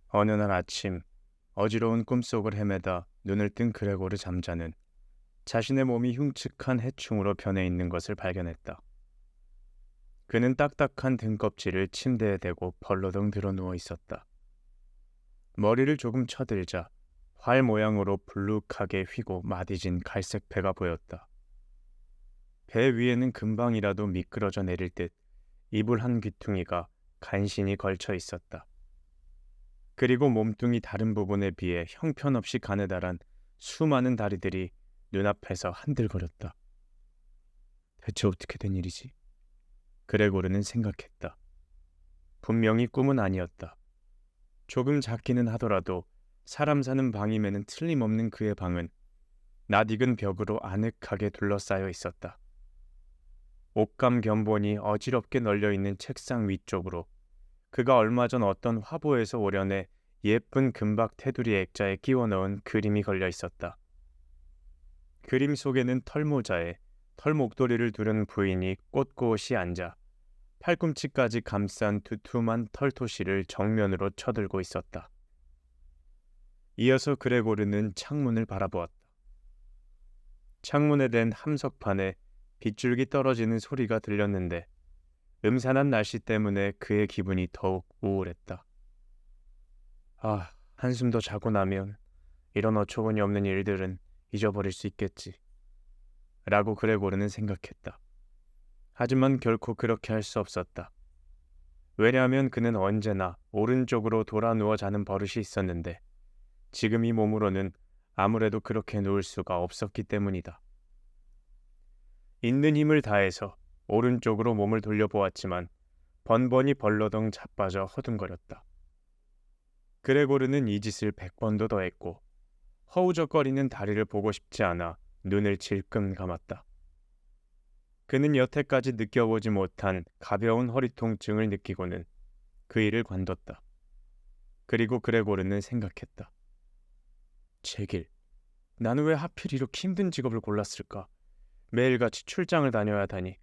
어느 날 아침 어지러운 꿈속을 헤매다 눈을 뜬 그레고르 잠자는 자신의 몸이 흉측한 해충으로 변해 있는 것을 발견했다. 그는 딱딱한 등껍질을 침대에 대고 벌러덩 드러 누워 있었다. 머리를 조금 쳐들자 활 모양으로 불룩하게 휘고 마디진 갈색 배가 보였다. 배 위에는 금방이라도 미끄러져 내릴 듯 이불 한 귀퉁이가 간신히 걸쳐 있었다. 그리고 몸뚱이 다른 부분에 비해 형편없이 가느다란 수많은 다리들이 눈앞에서 한들거렸다. 대체 어떻게 된 일이지? 그레고르는 생각했다. 분명히 꿈은 아니었다. 조금 작기는 하더라도 사람 사는 방임에는 틀림없는 그의 방은 낯익은 벽으로 아늑하게 둘러싸여 있었다. 옷감 견본이 어지럽게 널려있는 책상 위쪽으로 그가 얼마 전 어떤 화보에서 오려내 예쁜 금박 테두리 액자에 끼워 넣은 그림이 걸려 있었다. 그림 속에는 털모자에 털목도리를 두른 부인이 꼿꼿이 앉아 팔꿈치까지 감싼 두툼한 털토시를 정면으로 쳐들고 있었다. 이어서 그레고르는 창문을 바라보았다. 창문에 댄 함석판에 빗줄기 떨어지는 소리가 들렸는데 음산한 날씨 때문에 그의 기분이 더욱 우울했다. 아, 한숨 더 자고 나면 이런 어처구니 없는 일들은 잊어버릴 수 있겠지. 라고 그레고르는 생각했다. 하지만 결코 그렇게 할 수 없었다. 왜냐하면 그는 언제나 오른쪽으로 돌아 누워 자는 버릇이 있었는데 지금 이 몸으로는 아무래도 그렇게 누울 수가 없었기 때문이다. 있는 힘을 다해서 오른쪽으로 몸을 돌려보았지만 번번이 벌러덩 자빠져 허둥거렸다. 그레고르는 이 짓을 100번도 더 했고 허우적거리는 다리를 보고 싶지 않아 눈을 질끔 감았다. 그는 여태까지 느껴보지 못한 가벼운 허리 통증을 느끼고는 그 일을 관뒀다. 그리고 그레고르는 생각했다. 제길, 나는 왜 하필 이렇게 힘든 직업을 골랐을까? 매일같이 출장을 다녀야 하다니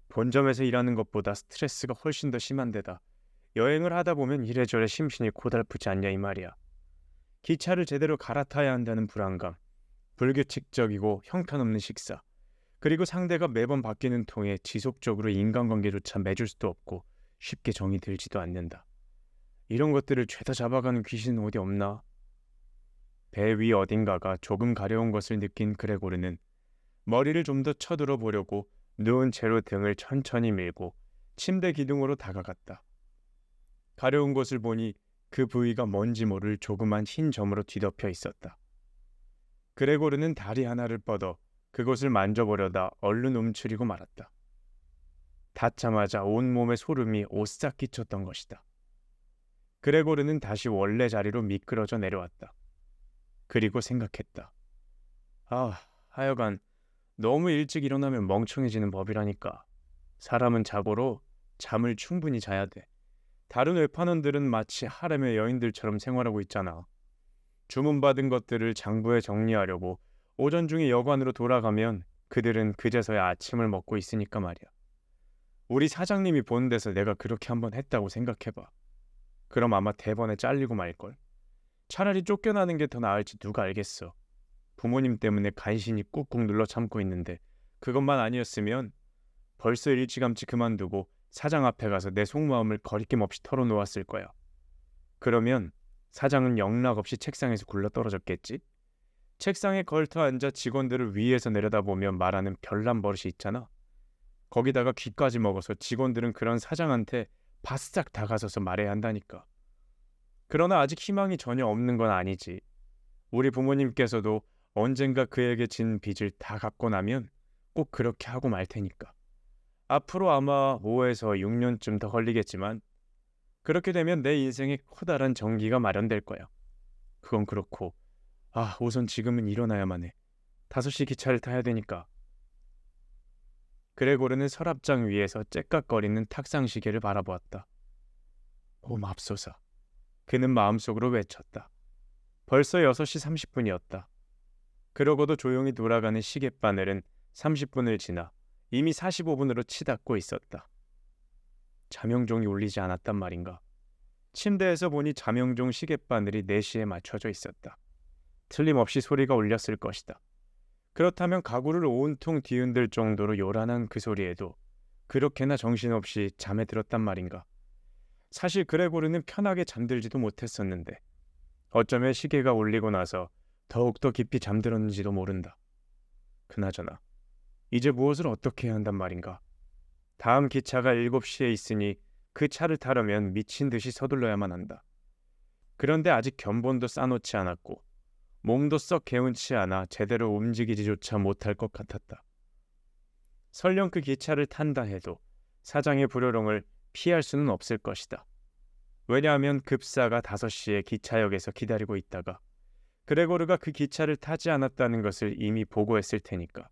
본점에서 일하는 것보다 스트레스가 훨씬 더 심한데다 여행을 하다 보면 이래저래 심신이 고달프지 않냐 이 말이야. 기차를 제대로 갈아타야 한다는 불안감, 불규칙적이고 형편없는 식사, 그리고 상대가 매번 바뀌는 통에 지속적으로 인간관계조차 맺을 수도 없고 쉽게 정이 들지도 않는다. 이런 것들을 죄다 잡아가는 귀신은 어디 없나? 배 위 어딘가가 조금 가려운 것을 느낀 그레고르는 머리를 좀 더 쳐들어 보려고 누운 채로 등을 천천히 밀고 침대 기둥으로 다가갔다. 가려운 곳을 보니 그 부위가 뭔지 모를 조그만 흰 점으로 뒤덮여 있었다. 그레고르는 다리 하나를 뻗어 그곳을 만져보려다 얼른 움츠리고 말았다. 닿자마자 온몸에 소름이 오싹 끼쳤던 것이다. 그레고르는 다시 원래 자리로 미끄러져 내려왔다. 그리고 생각했다. 아, 하여간 너무 일찍 일어나면 멍청해지는 법이라니까. 사람은 자고로 잠을 충분히 자야 돼. 다른 외판원들은 마치 하렘의 여인들처럼 생활하고 있잖아. 주문받은 것들을 장부에 정리하려고 오전 중에 여관으로 돌아가면 그들은 그제서야 아침을 먹고 있으니까 말이야. 우리 사장님이 보는 데서 내가 그렇게 한번 했다고 생각해봐. 그럼 아마 대번에 잘리고 말걸. 차라리 쫓겨나는 게 더 나을지 누가 알겠어. 부모님 때문에 간신히 꾹꾹 눌러 참고 있는데 그것만 아니었으면 벌써 일찌감치 그만두고 사장 앞에 가서 내 속마음을 거리낌 없이 털어놓았을 거야. 그러면 사장은 영락없이 책상에서 굴러떨어졌겠지? 책상에 걸터 앉아 직원들을 위에서 내려다보며 말하는 별난 버릇이 있잖아. 거기다가 귀까지 먹어서 직원들은 그런 사장한테 바싹 다가서서 말해야 한다니까. 그러나 아직 희망이 전혀 없는 건 아니지. 우리 부모님께서도 언젠가 그에게 진 빚을 다 갚고 나면 꼭 그렇게 하고 말 테니까. 앞으로 아마 5에서 6년쯤 더 걸리겠지만 그렇게 되면 내 인생에 커다란 정기가 마련될 거야. 그건 그렇고 우선 지금은 일어나야만 해. 5시 기차를 타야 되니까. 그레고르는 서랍장 위에서 째깍거리는 탁상 시계를 바라보았다. 오 맙소사. 그는 마음속으로 외쳤다. 벌써 6시 30분이었다. 그러고도 조용히 돌아가는 시계바늘은 30분을 지나 이미 45분으로 치닫고 있었다. 자명종이 울리지 않았단 말인가. 침대에서 보니 잠영종 시계바늘이 4시에 맞춰져 있었다. 틀림없이 소리가 울렸을 것이다. 그렇다면 가구를 온통 뒤흔들 정도로 요란한 그 소리에도 그렇게나 정신없이 잠에 들었단 말인가. 사실 그레고르는 편하게 잠들지도 못했었는데 어쩌면 시계가 울리고 나서 더욱더 깊이 잠들었는지도 모른다. 그나저나 이제 무엇을 어떻게 해야 한단 말인가. 다음 기차가 7시에 있으니 그 차를 타려면 미친 듯이 서둘러야만 한다. 그런데 아직 견본도 싸놓지 않았고 몸도 썩 개운치 않아 제대로 움직이지조차 못할 것 같았다. 설령 그 기차를 탄다 해도 사장의 불효령을 피할 수는 없을 것이다. 왜냐하면 급사가 5시에 기차역에서 기다리고 있다가 그레고르가 그 기차를 타지 않았다는 것을 이미 보고했을 테니까.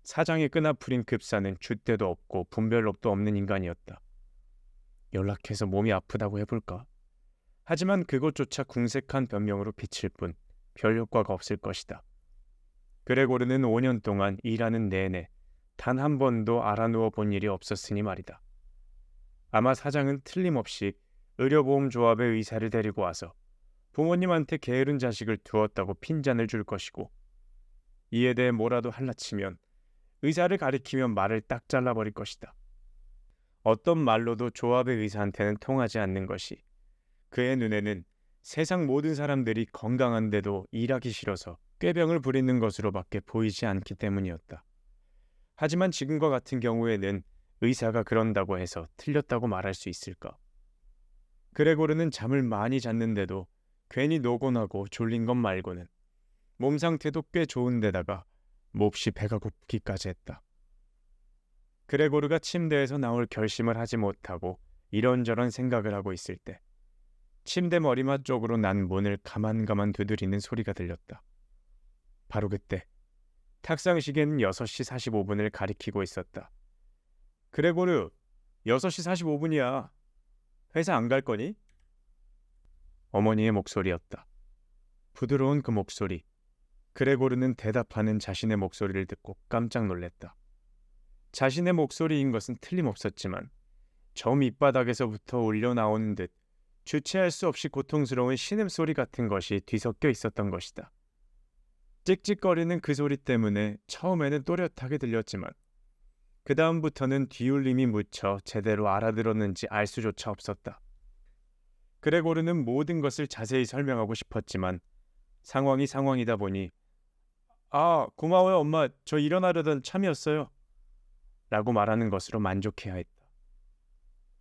사장이 끈아풀인 급사는 줏대도 없고 분별력도 없는 인간이었다. 연락해서 몸이 아프다고 해볼까? 하지만 그것조차 궁색한 변명으로 비칠 뿐 별 효과가 없을 것이다. 그레고르는 5년 동안 일하는 내내 단 한 번도 알아누워 본 일이 없었으니 말이다. 아마 사장은 틀림없이 의료보험조합의 의사를 데리고 와서 부모님한테 게으른 자식을 두었다고 핀잔을 줄 것이고, 이에 대해 뭐라도 할라치면 의사를 가리키면 말을 딱 잘라버릴 것이다. 어떤 말로도 조합의 의사한테는 통하지 않는 것이 그의 눈에는 세상 모든 사람들이 건강한데도 일하기 싫어서 꾀병을 부리는 것으로밖에 보이지 않기 때문이었다. 하지만 지금과 같은 경우에는 의사가 그런다고 해서 틀렸다고 말할 수 있을까? 그레고르는 잠을 많이 잤는데도 괜히 노곤하고 졸린 것 말고는 몸 상태도 꽤 좋은데다가 몹시 배가 고프기까지 했다. 그레고르가 침대에서 나올 결심을 하지 못하고 이런저런 생각을 하고 있을 때 침대 머리맡 쪽으로 난 문을 가만가만 두드리는 소리가 들렸다. 바로 그때 탁상 시계는 6시 45분을 가리키고 있었다. 그레고르, 6시 45분이야. 회사 안 갈 거니? 어머니의 목소리였다. 부드러운 그 목소리. 그레고르는 대답하는 자신의 목소리를 듣고 깜짝 놀랐다. 자신의 목소리인 것은 틀림없었지만 저 밑바닥에서부터 울려나오는 듯 주체할 수 없이 고통스러운 신음소리 같은 것이 뒤섞여 있었던 것이다. 찍찍거리는 그 소리 때문에 처음에는 또렷하게 들렸지만 그 다음부터는 뒤울림이 묻혀 제대로 알아들었는지 알 수조차 없었다. 그레고르는 모든 것을 자세히 설명하고 싶었지만 상황이 상황이다 보니 고마워요 엄마, 저 일어나려던 참이었어요 라고 말하는 것으로 만족해야 했다.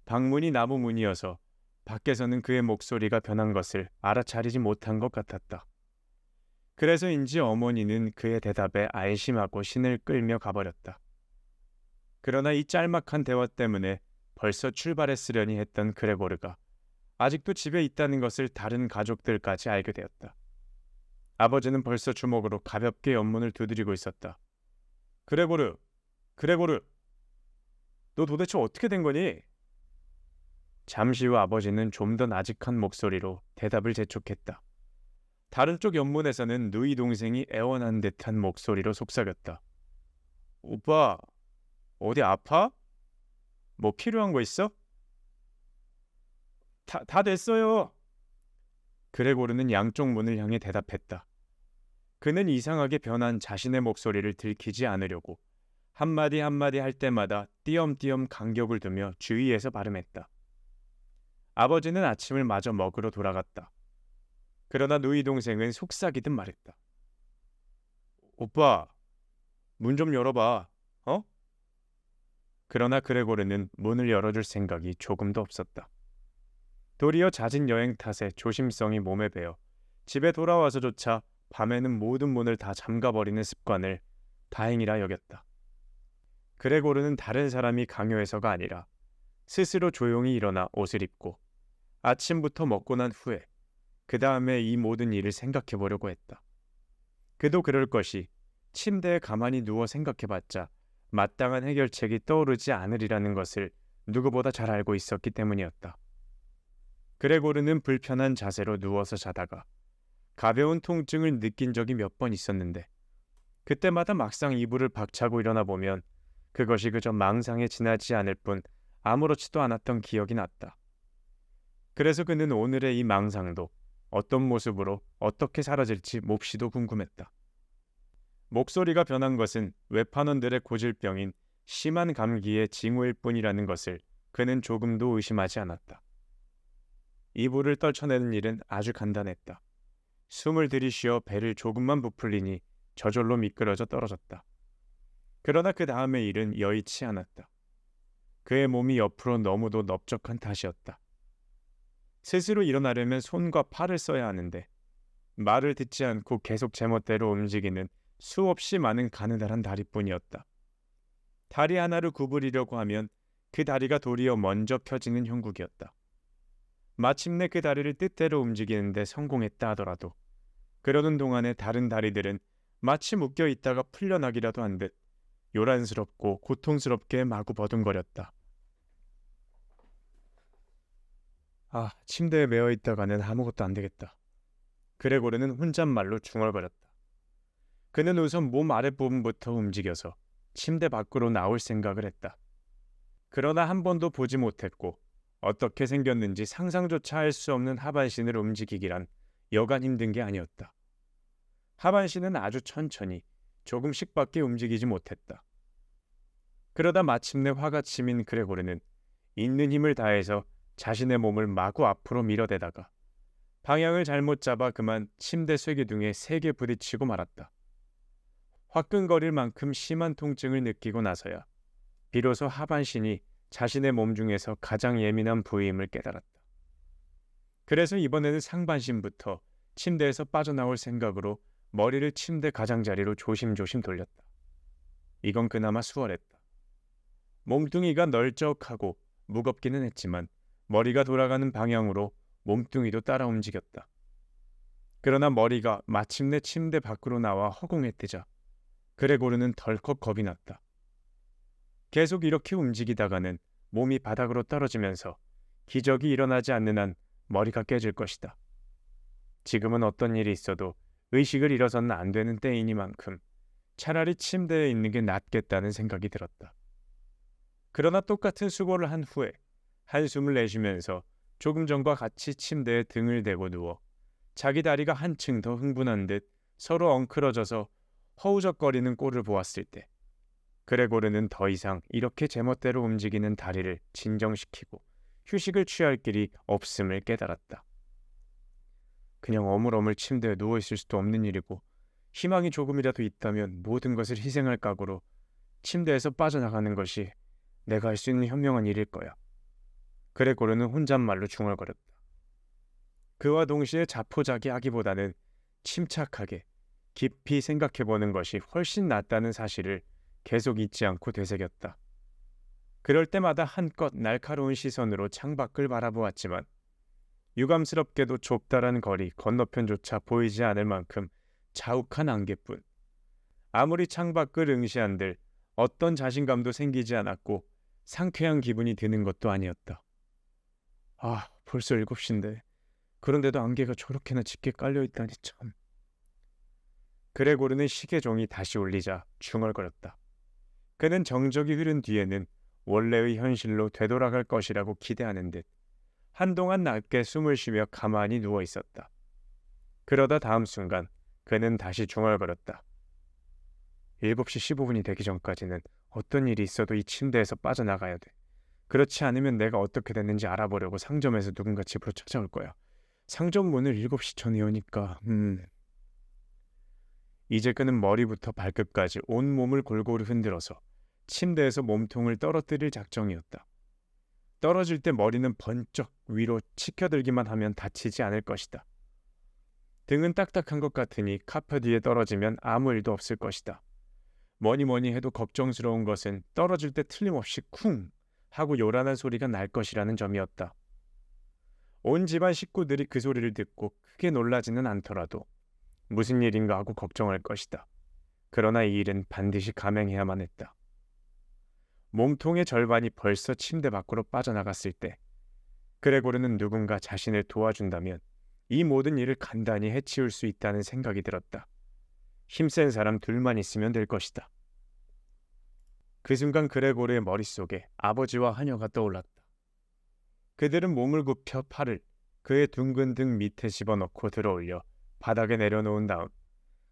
방문이 나무 문이어서 밖에서는 그의 목소리가 변한 것을 알아차리지 못한 것 같았다. 그래서인지 어머니는 그의 대답에 안심하고 신을 끌며 가버렸다. 그러나 이 짤막한 대화 때문에 벌써 출발했으려니 했던 그레고르가 아직도 집에 있다는 것을 다른 가족들까지 알게 되었다. 아버지는 벌써 주먹으로 가볍게 옆문을 두드리고 있었다. 그레고르, 너 도대체 어떻게 된 거니? 잠시 후 아버지는 좀 더 나직한 목소리로 대답을 재촉했다. 다른 쪽 옆문에서는 누이 동생이 애원한 듯한 목소리로 속삭였다. 오빠, 어디 아파? 뭐 필요한 거 있어? 다 됐어요. 그레고르는 양쪽 문을 향해 대답했다. 그는 이상하게 변한 자신의 목소리를 들키지 않으려고 한마디 한마디 할 때마다 띄엄띄엄 간격을 두며 주위에서 발음했다. 아버지는 아침을 마저 먹으러 돌아갔다. 그러나 누이 동생은 속삭이듯 말했다. 오빠, 문 좀 열어봐. 어? 그러나 그레고르는 문을 열어줄 생각이 조금도 없었다. 도리어 잦은 여행 탓에 조심성이 몸에 배어 집에 돌아와서조차 밤에는 모든 문을 다 잠가버리는 습관을 다행이라 여겼다. 그레고르는 다른 사람이 강요해서가 아니라 스스로 조용히 일어나 옷을 입고 아침부터 먹고 난 후에 그 다음에 이 모든 일을 생각해 보려고 했다. 그도 그럴 것이 침대에 가만히 누워 생각해봤자 마땅한 해결책이 떠오르지 않으리라는 것을 누구보다 잘 알고 있었기 때문이었다. 그레고르는 불편한 자세로 누워서 자다가 가벼운 통증을 느낀 적이 몇 번 있었는데 그때마다 막상 이불을 박차고 일어나 보면 그것이 그저 망상에 지나지 않을 뿐 아무렇지도 않았던 기억이 났다. 그래서 그는 오늘의 이 망상도 어떤 모습으로 어떻게 사라질지 몹시도 궁금했다. 목소리가 변한 것은 외판원들의 고질병인 심한 감기의 징후일 뿐이라는 것을 그는 조금도 의심하지 않았다. 이불을 떨쳐내는 일은 아주 간단했다. 숨을 들이쉬어 배를 조금만 부풀리니 저절로 미끄러져 떨어졌다. 그러나 그 다음의 일은 여의치 않았다. 그의 몸이 옆으로 너무도 넓적한 탓이었다. 스스로 일어나려면 손과 팔을 써야 하는데 말을 듣지 않고 계속 제멋대로 움직이는 수없이 많은 가느다란 다리뿐이었다. 다리 하나를 구부리려고 하면 그 다리가 도리어 먼저 펴지는 형국이었다. 마침내 그 다리를 뜻대로 움직이는데 성공했다 하더라도 그러는 동안에 다른 다리들은 마치 묶여 있다가 풀려나기라도 한 듯 요란스럽고 고통스럽게 마구 버둥거렸다. 침대에 매어 있다가는 아무것도 안 되겠다. 그레고르는 혼잣말로 중얼거렸다. 그는 우선 몸 아랫부분부터 움직여서 침대 밖으로 나올 생각을 했다. 그러나 한 번도 보지 못했고 어떻게 생겼는지 상상조차 할 수 없는 하반신을 움직이기란 여간 힘든 게 아니었다. 하반신은 아주 천천히 조금씩밖에 움직이지 못했다. 그러다 마침내 화가 치민 그레고르는 있는 힘을 다해서 자신의 몸을 마구 앞으로 밀어대다가 방향을 잘못 잡아 그만 침대 쇠기둥에 세게 부딪히고 말았다. 화끈거릴 만큼 심한 통증을 느끼고 나서야 비로소 하반신이 자신의 몸 중에서 가장 예민한 부위임을 깨달았다. 그래서 이번에는 상반신부터 침대에서 빠져나올 생각으로 머리를 침대 가장자리로 조심조심 돌렸다. 이건 그나마 수월했다. 몸뚱이가 널쩍하고 무겁기는 했지만 머리가 돌아가는 방향으로 몸뚱이도 따라 움직였다. 그러나 머리가 마침내 침대 밖으로 나와 허공에 뜨자 그레고르는 덜컥 겁이 났다. 계속 이렇게 움직이다가는 몸이 바닥으로 떨어지면서 기적이 일어나지 않는 한 머리가 깨질 것이다. 지금은 어떤 일이 있어도 의식을 잃어서는 안 되는 때이니만큼 차라리 침대에 있는 게 낫겠다는 생각이 들었다. 그러나 똑같은 수고를 한 후에 한숨을 내쉬면서 조금 전과 같이 침대에 등을 대고 누워 자기 다리가 한층 더 흥분한 듯 서로 엉클어져서 허우적거리는 꼴을 보았을 때 그레고르는 더 이상 이렇게 제멋대로 움직이는 다리를 진정시키고 휴식을 취할 길이 없음을 깨달았다. 그냥 어물어물 침대에 누워있을 수도 없는 일이고 희망이 조금이라도 있다면 모든 것을 희생할 각오로 침대에서 빠져나가는 것이 내가 할 수 있는 현명한 일일 거야. 그레고르는 혼잣말로 중얼거렸다. 그와 동시에 자포자기하기보다는 침착하게 깊이 생각해보는 것이 훨씬 낫다는 사실을 계속 잊지 않고 되새겼다. 그럴 때마다 한껏 날카로운 시선으로 창밖을 바라보았지만 유감스럽게도 좁다란 거리 건너편조차 보이지 않을 만큼 자욱한 안개뿐. 아무리 창밖을 응시한들 어떤 자신감도 생기지 않았고 상쾌한 기분이 드는 것도 아니었다. 벌써 7시인데 그런데도 안개가 저렇게나 짙게 깔려있다니 참. 그레고르는 시계종이 다시 울리자 중얼거렸다. 그는 정적이 흐른 뒤에는 원래의 현실로 되돌아갈 것이라고 기대하는 듯 한동안 낮게 숨을 쉬며 가만히 누워 있었다. 그러다 다음 순간 그는 다시 중얼거렸다. 7시 15분이 되기 전까지는 어떤 일이 있어도 이 침대에서 빠져나가야 돼. 그렇지 않으면 내가 어떻게 됐는지 알아보려고 상점에서 누군가 집으로 찾아올 거야. 상점 문을 7시 전에 여니까 이제 그는 머리부터 발끝까지 온몸을 골고루 흔들어서 침대에서 몸통을 떨어뜨릴 작정이었다. 떨어질 때 머리는 번쩍 위로 치켜들기만 하면 다치지 않을 것이다. 등은 딱딱한 것 같으니 카페 뒤에 떨어지면 아무 일도 없을 것이다. 뭐니 해도 걱정스러운 것은 떨어질 때 틀림없이 쿵 하고 요란한 소리가 날 것이라는 점이었다. 온 집안 식구들이 그 소리를 듣고 크게 놀라지는 않더라도 무슨 일인가 하고 걱정할 것이다. 그러나 이 일은 반드시 감행해야만 했다. 몸통의 절반이 벌써 침대 밖으로 빠져나갔을 때 그레고르는 누군가 자신을 도와준다면 이 모든 일을 간단히 해치울 수 있다는 생각이 들었다. 힘센 사람 둘만 있으면 될 것이다. 그 순간 그레고르의 머릿속에 아버지와 하녀가 떠올랐다. 그들은 몸을 굽혀 팔을 그의 둥근 등 밑에 집어넣고 들어올려 바닥에 내려놓은 다음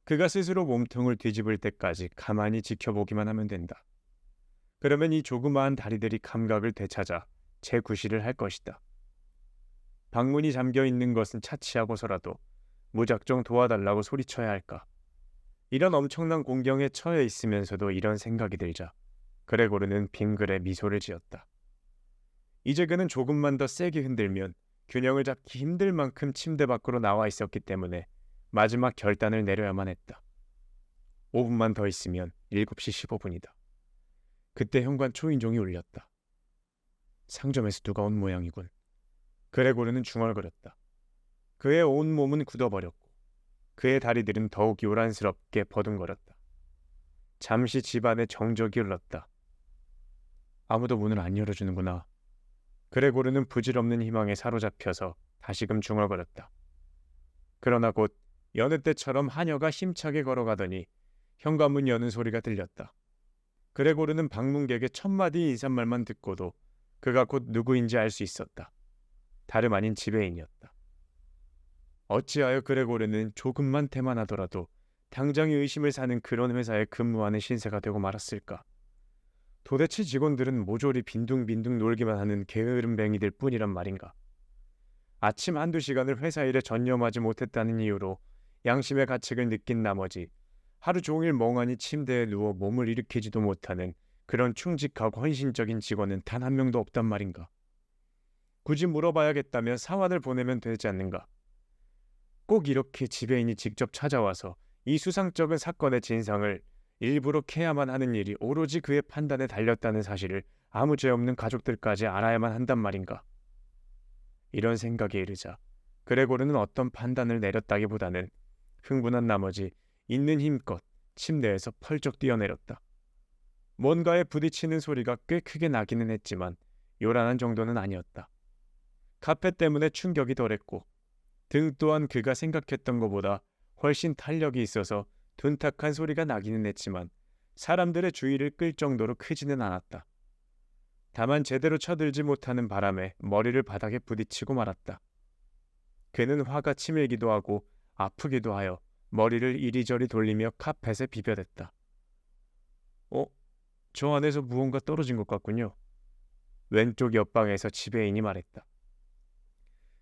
그가 스스로 몸통을 뒤집을 때까지 가만히 지켜보기만 하면 된다. 그러면 이 조그마한 다리들이 감각을 되찾아 재구실을 할 것이다. 방문이 잠겨 있는 것은 차치하고서라도 무작정 도와달라고 소리쳐야 할까? 이런 엄청난 공경에 처해 있으면서도 이런 생각이 들자 그레고르는 빙그레 미소를 지었다. 이제 그는 조금만 더 세게 흔들면 균형을 잡기 힘들 만큼 침대 밖으로 나와 있었기 때문에 마지막 결단을 내려야만 했다. 5분만 더 있으면 7시 15분이다. 그때 현관 초인종이 울렸다. 상점에서 누가 온 모양이군. 그레고르는 중얼거렸다. 그의 온 몸은 굳어버렸고 그의 다리들은 더욱 요란스럽게 버둥거렸다. 잠시 집안에 정적이 흘렀다. 아무도 문을 안 열어주는구나. 그레고르는 부질없는 희망에 사로잡혀서 다시금 중얼거렸다. 그러나 곧 여느 때처럼 하녀가 힘차게 걸어가더니 현관문 여는 소리가 들렸다. 그레고르는 방문객의 첫 마디 인사말만 듣고도 그가 곧 누구인지 알 수 있었다. 다름 아닌 지배인이었다. 어찌하여 그레고르는 조금만 태만하더라도 당장의 의심을 사는 그런 회사에 근무하는 신세가 되고 말았을까? 도대체 직원들은 모조리 빈둥빈둥 놀기만 하는 게으름뱅이들 뿐이란 말인가? 아침 한두 시간을 회사 일에 전념하지 못했다는 이유로 양심의 가책을 느낀 나머지 하루 종일 멍하니 침대에 누워 몸을 일으키지도 못하는 그런 충직하고 헌신적인 직원은 단 한 명도 없단 말인가? 굳이 물어봐야겠다면 사환을 보내면 되지 않는가? 꼭 이렇게 지배인이 직접 찾아와서 이 수상쩍은 사건의 진상을 일부러 캐야만 하는 일이 오로지 그의 판단에 달렸다는 사실을 아무 죄 없는 가족들까지 알아야만 한단 말인가? 이런 생각에 이르자 그레고르는 어떤 판단을 내렸다기보다는 흥분한 나머지 있는 힘껏 침대에서 펄쩍 뛰어내렸다. 뭔가에 부딪히는 소리가 꽤 크게 나기는 했지만 요란한 정도는 아니었다. 카펫 때문에 충격이 덜했고 등 또한 그가 생각했던 것보다 훨씬 탄력이 있어서 둔탁한 소리가 나기는 했지만 사람들의 주의를 끌 정도로 크지는 않았다. 다만 제대로 쳐들지 못하는 바람에 머리를 바닥에 부딪히고 말았다. 그는 화가 치밀기도 하고 아프기도 하여 머리를 이리저리 돌리며 카펫에 비벼댔다. 저 안에서 무언가 떨어진 것 같군요. 왼쪽 옆방에서 지배인이 말했다.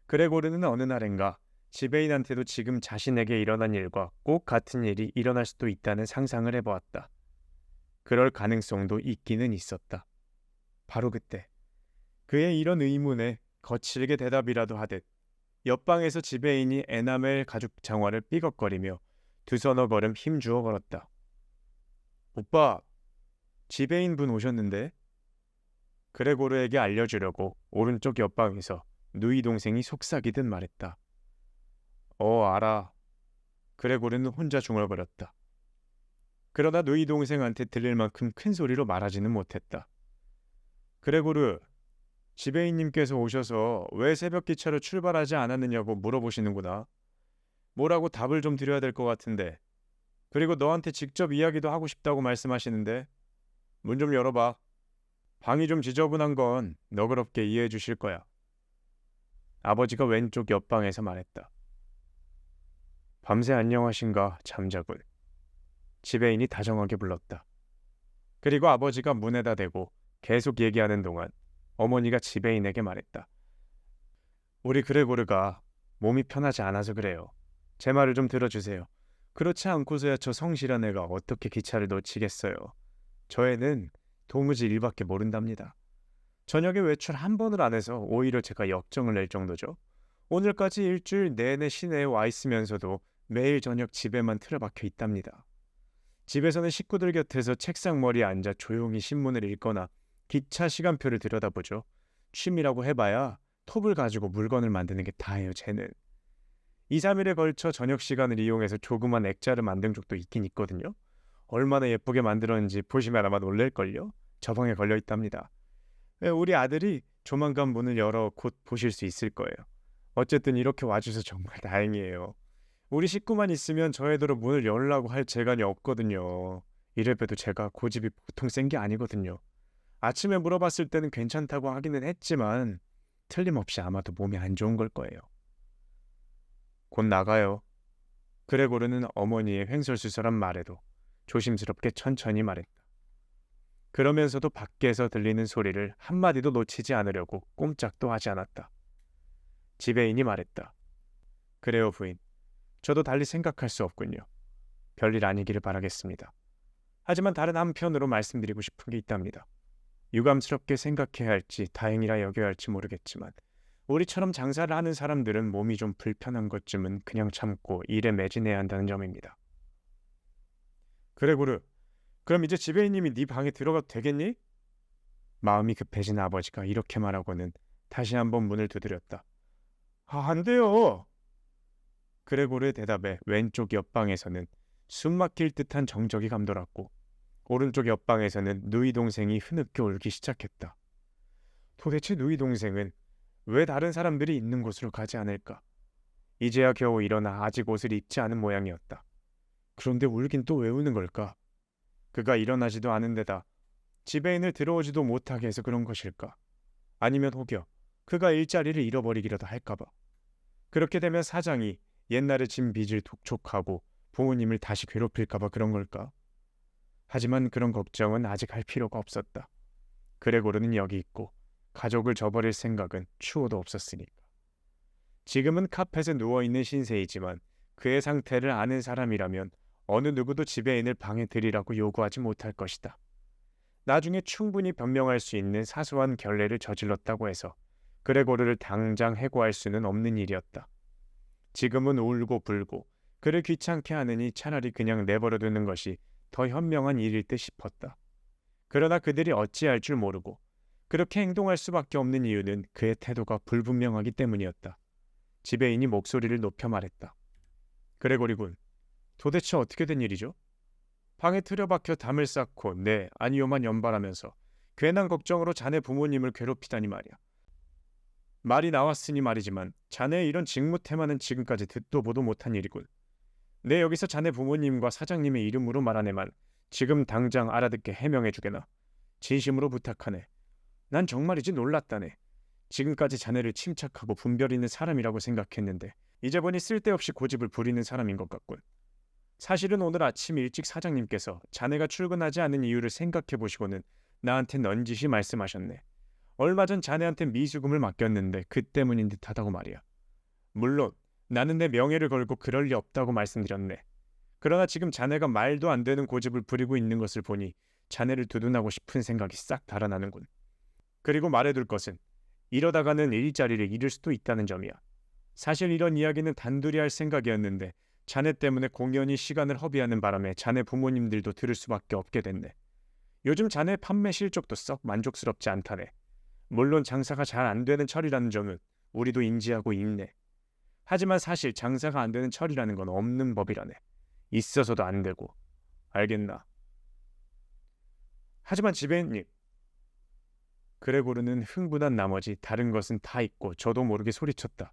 그레고르는 어느 날인가 지배인한테도 지금 자신에게 일어난 일과 꼭 같은 일이 일어날 수도 있다는 상상을 해보았다. 그럴 가능성도 있기는 있었다. 바로 그때 그의 이런 의문에 거칠게 대답이라도 하듯 옆방에서 지배인이 에나멜 가죽 장화를 삐걱거리며 두 서너 걸음 힘주어 걸었다. 오빠, 지배인분 오셨는데? 그레고르에게 알려주려고 오른쪽 옆방에서 누이 동생이 속삭이듯 말했다. 알아. 그레고르는 혼자 중얼거렸다. 그러나 누이 동생한테 들릴 만큼 큰 소리로 말하지는 못했다. 그레고르, 지배인님께서 오셔서 왜 새벽 기차로 출발하지 않았느냐고 물어보시는구나. 뭐라고 답을 좀 드려야 될 것 같은데. 그리고 너한테 직접 이야기도 하고 싶다고 말씀하시는데 문 좀 열어봐. 방이 좀 지저분한 건 너그럽게 이해해 주실 거야. 아버지가 왼쪽 옆방에서 말했다. 밤새 안녕하신가 잠자군. 지배인이 다정하게 불렀다. 그리고 아버지가 문에다 대고 계속 얘기하는 동안 어머니가 지배인에게 말했다. 우리 그레고르가 몸이 편하지 않아서 그래요. 제 말을 좀 들어주세요. 그렇지 않고서야 저 성실한 애가 어떻게 기차를 놓치겠어요. 저 애는 도무지 일밖에 모른답니다. 저녁에 외출 한 번을 안 해서 오히려 제가 역정을 낼 정도죠. 오늘까지 일주일 내내 시내에 와 있으면서도 매일 저녁 집에만 틀어박혀 있답니다. 집에서는 식구들 곁에서 책상 머리에 앉아 조용히 신문을 읽거나 기차 시간표를 들여다보죠. 취미라고 해봐야 톱을 가지고 물건을 만드는 게 다예요, 쟤는. 2, 3일에 걸쳐 저녁 시간을 이용해서 조그만 액자를 만든 적도 있긴 있거든요. 얼마나 예쁘게 만들었는지 보시면 아마 놀랄걸요. 저 방에 걸려 있답니다. 우리 아들이 조만간 문을 열어 곧 보실 수 있을 거예요. 어쨌든 이렇게 와주셔서 정말 다행이에요. 우리 식구만 있으면 저 애들은 문을 열라고 할 재간이 없거든요. 이래봬도 제가 고집이 보통 센 게 아니거든요. 아침에 물어봤을 때는 괜찮다고 하기는 했지만 틀림없이 아마도 몸이 안 좋은 걸 거예요. 곧 나가요. 그레고르는 어머니의 횡설수설한 말에도 조심스럽게 천천히 말했다. 그러면서도 밖에서 들리는 소리를 한마디도 놓치지 않으려고 꼼짝도 하지 않았다. 지배인이 말했다. 그래요, 부인. 저도 달리 생각할 수 없군요. 별일 아니기를 바라겠습니다. 하지만 다른 한편으로 말씀드리고 싶은 게 있답니다. 유감스럽게 생각해야 할지 다행이라 여겨야 할지 모르겠지만 우리처럼 장사를 하는 사람들은 몸이 좀 불편한 것쯤은 그냥 참고 일에 매진해야 한다는 점입니다. 그레고르, 그럼 이제 지배인님이 네 방에 들어가도 되겠니? 마음이 급해진 아버지가 이렇게 말하고는 다시 한번 문을 두드렸다. 안 돼요. 그레고르의 대답에 왼쪽 옆방에서는 숨막힐 듯한 정적이 감돌았고 오른쪽 옆방에서는 누이 동생이 흐느껴 울기 시작했다. 도대체 누이 동생은 왜 다른 사람들이 있는 곳으로 가지 않을까? 이제야 겨우 일어나 아직 옷을 입지 않은 모양이었다. 그런데 울긴 또 왜 우는 걸까? 그가 일어나지도 않은 데다 지배인을 들어오지도 못하게 해서 그런 것일까? 아니면 혹여 그가 일자리를 잃어버리기라도 할까봐. 그렇게 되면 사장이 옛날에 진 빚을 독촉하고 부모님을 다시 괴롭힐까봐 그런 걸까? 하지만 그런 걱정은 아직 할 필요가 없었다. 그레고르는 여기 있고 가족을 저버릴 생각은 추호도 없었으니까. 지금은 카펫에 누워있는 신세이지만 그의 상태를 아는 사람이라면 어느 누구도 지배인을 방에 들이라고 요구하지 못할 것이다. 나중에 충분히 변명할 수 있는 사소한 결례를 저질렀다고 해서 그레고르를 당장 해고할 수는 없는 일이었다. 지금은 울고 불고 그를 귀찮게 하느니 차라리 그냥 내버려두는 것이 더 현명한 일일 듯 싶었다. 그러나 그들이 어찌할 줄 모르고 그렇게 행동할 수밖에 없는 이유는 그의 태도가 불분명하기 때문이었다. 지배인이 목소리를 높여 말했다. 그레고리군, 도대체 어떻게 된 일이죠? 방에 틀어박혀 담을 쌓고 네, 아니요만 연발하면서 괜한 걱정으로 자네 부모님을 괴롭히다니 말이야. 말이 나왔으니 말이지만 자네의 이런 직무태만은 지금까지 듣도 보도 못한 일이군. 내 여기서 자네 부모님과 사장님의 이름으로 말하네만 지금 당장 알아듣게 해명해주게나. 진심으로 부탁하네. 난 정말이지 놀랐다네. 지금까지 자네를 침착하고 분별 있는 사람이라고 생각했는데 이제 보니 쓸데없이 고집을 부리는 사람인 것 같군. 사실은 오늘 아침 일찍 사장님께서 자네가 출근하지 않은 이유를 생각해 보시고는 나한테 넌지시 말씀하셨네. 얼마 전 자네한테 미수금을 맡겼는데 그 때문인 듯하다고 말이야. 물론 나는 내 명예를 걸고 그럴 리 없다고 말씀드렸네. 그러나 지금 자네가 말도 안 되는 고집을 부리고 있는 것을 보니 자네를 두둔하고 싶은 생각이 싹 달아나는군. 그리고 말해둘 것은 이러다가는 일자리를 잃을 수도 있다는 점이야. 사실 이런 이야기는 단둘이 할 생각이었는데 자네 때문에 공연히 시간을 허비하는 바람에 자네 부모님들도 들을 수밖에 없게 됐네. 요즘 자네 판매 실적도 썩 만족스럽지 않다네. 물론 장사가 잘 안 되는 철이라는 점은 우리도 인지하고 있네. 하지만 사실 장사가 안 되는 철이라는 건 없는 법이라네. 있어서도 안 되고. 알겠나? 하지만 지배인님. 그레고르는 흥분한 나머지 다른 것은 다 잊고 저도 모르게 소리쳤다.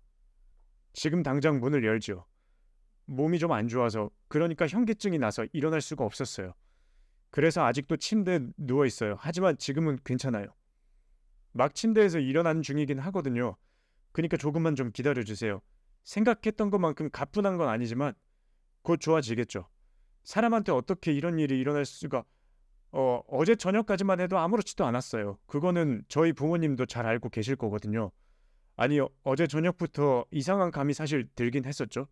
지금 당장 문을 열지요. 몸이 좀 안 좋아서 그러니까 현기증이 나서 일어날 수가 없었어요. 그래서 아직도 침대에 누워 있어요. 하지만 지금은 괜찮아요. 막 침대에서 일어나는 중이긴 하거든요. 그러니까 조금만 좀 기다려주세요. 생각했던 것만큼 가뿐한 건 아니지만 곧 좋아지겠죠. 사람한테 어떻게 이런 일이 일어날 수가... 어제 저녁까지만 해도 아무렇지도 않았어요. 그거는 저희 부모님도 잘 알고 계실 거거든요. 아니, 어제 저녁부터 이상한 감이 사실 들긴 했었죠.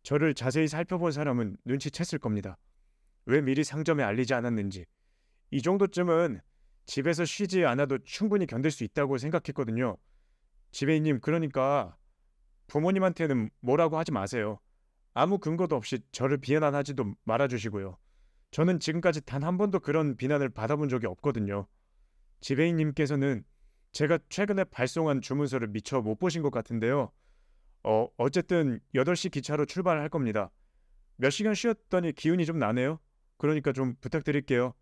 저를 자세히 살펴본 사람은 눈치챘을 겁니다. 왜 미리 상점에 알리지 않았는지. 이 정도쯤은 집에서 쉬지 않아도 충분히 견딜 수 있다고 생각했거든요. 지배인님, 그러니까 부모님한테는 뭐라고 하지 마세요. 아무 근거도 없이 저를 비난하지도 말아주시고요. 저는 지금까지 단 한 번도 그런 비난을 받아본 적이 없거든요. 지배인님께서는 제가 최근에 발송한 주문서를 미처 못 보신 것 같은데요. 어쨌든 8시 기차로 출발할 겁니다. 몇 시간 쉬었더니 기운이 좀 나네요. 그러니까 좀 부탁드릴게요.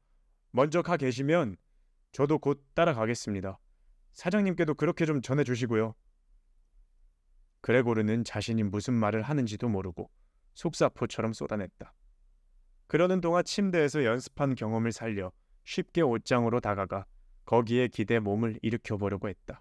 먼저 가 계시면 저도 곧 따라가겠습니다. 사장님께도 그렇게 좀 전해주시고요. 그레고르는 자신이 무슨 말을 하는지도 모르고 속사포처럼 쏟아냈다. 그러는 동안 침대에서 연습한 경험을 살려 쉽게 옷장으로 다가가 거기에 기대 몸을 일으켜보려고 했다.